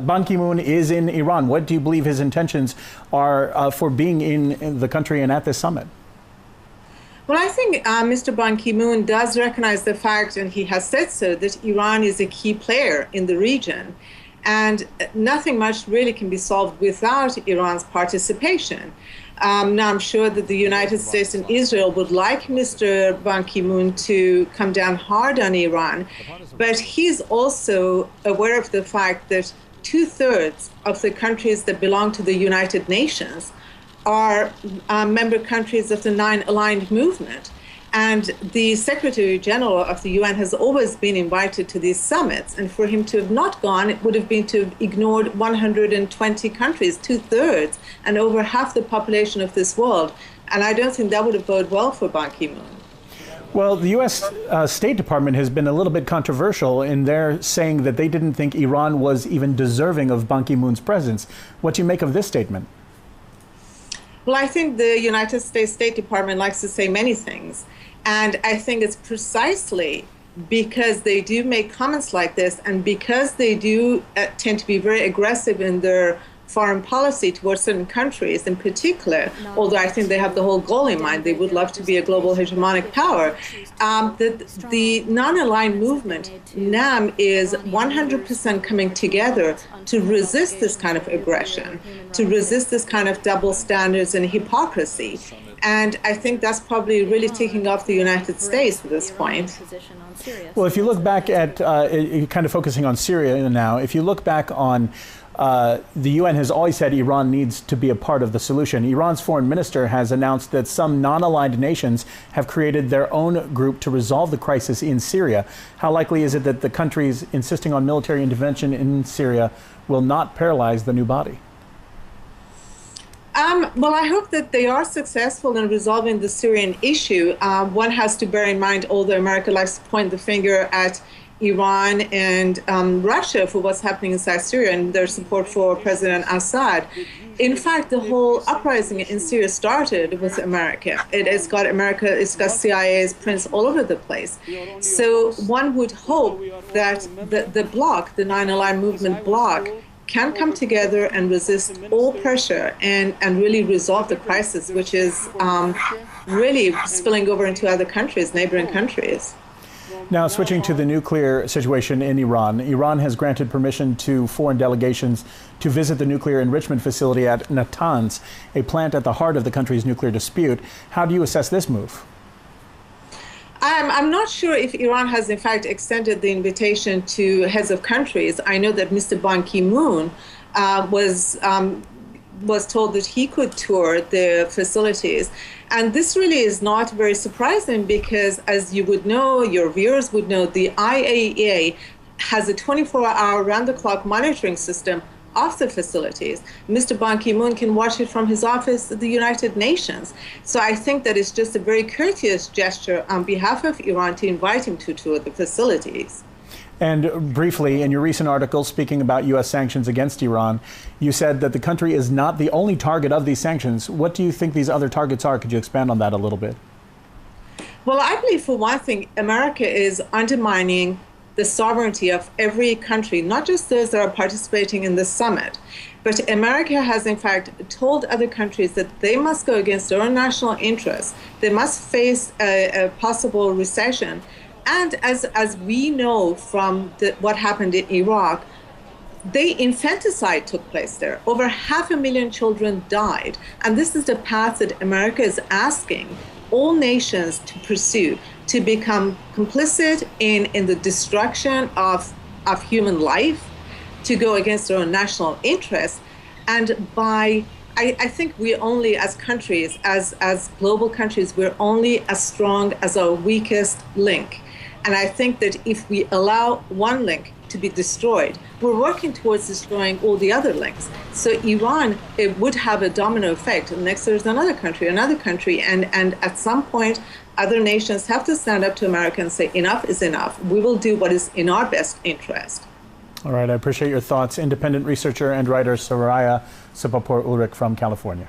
Ban Ki-moon is in Iran. What do you believe his intentions are for being in the country and at this summit? Well, I think Mr. Ban Ki-moon does recognize the fact, and he has said so, that Iran is a key player in the region. And nothing much really can be solved without Iran's participation. Now, I'm sure that the United States and Israel would like Mr. Ban Ki-moon to come down hard on Iran, but he's also aware of the fact that 2/3 of the countries that belong to the United Nations are member countries of the Nine Aligned Movement. And the Secretary General of the UN has always been invited to these summits. And for him to have not gone, it would have been to have ignored 120 countries, 2/3, and over half the population of this world. And I don't think that would have boded well for Ban Ki-moon. Well, the U.S. State Department has been a little bit controversial in their saying that they didn't think Iran was even deserving of Ban Ki-moon's presence. What do you make of this statement? Well, I think the United States State Department likes to say many things. And I think it's precisely because they do make comments like this and because they do tend to be very aggressive in their foreign policy towards certain countries in particular, although I think they have the whole goal in mind. They would love to be a global hegemonic power. The non-aligned movement, NAM, is 100% coming together to resist this kind of aggression, to resist this kind of double standards and hypocrisy. And I think that's probably really ticking off the United States at this point. Well, if you look back at, kind of focusing on Syria now, if you look back on the UN has always said Iran needs to be a part of the solution. Iran's foreign minister has announced that some non-aligned nations have created their own group to resolve the crisis in Syria. How likely is it that the countries insisting on military intervention in Syria will not paralyze the new body? Well, I hope that they are successful in resolving the Syrian issue. One has to bear in mind, although America likes to point the finger at Iran and Russia for what's happening inside Syria and their support for President Assad. In fact, the whole uprising in Syria started with America. It's got CIA's prints all over the place. So one would hope that the bloc, the Nine-Aligned Movement bloc, can come together and resist all pressure and really resolve the crisis, which is really spilling over into other countries, neighboring countries. Now, switching to the nuclear situation in Iran, Iran has granted permission to foreign delegations to visit the nuclear enrichment facility at Natanz, a plant at the heart of the country's nuclear dispute. How do you assess this move? I'm not sure if Iran has, in fact, extended the invitation to heads of countries. I know that Mr. Ban Ki-moon was told that he could tour the facilities. And this really is not very surprising because, as you would know, your viewers would know, the IAEA has a 24-hour round-the-clock monitoring system of the facilities. Mr. Ban Ki-moon can watch it from his office at the United Nations. So I think that it's just a very courteous gesture on behalf of Iran to invite him to tour the facilities. And briefly, in your recent article speaking about U.S. sanctions against Iran, you said that the country is not the only target of these sanctions. What do you think these other targets are? Could you expand on that a little bit? Well, I believe, for one thing, America is undermining the sovereignty of every country, not just those that are participating in the summit. But America has, in fact, told other countries that they must go against their own national interests. They must face a possible recession. And as we know from what happened in Iraq, infanticide took place there. Over 500,000 children died. And this is the path that America is asking all nations to pursue, to become complicit in the destruction of human life, to go against their own national interests. And I think we only, as countries, as global countries, we're only as strong as our weakest link. And I think that if we allow one link to be destroyed, we're working towards destroying all the other links. So Iran, it would have a domino effect. Next, there's another country, and at some point, other nations have to stand up to America and say, enough is enough. We will do what is in our best interest. All right, I appreciate your thoughts. Independent researcher and writer Soraya Sipapour Ulrich from California.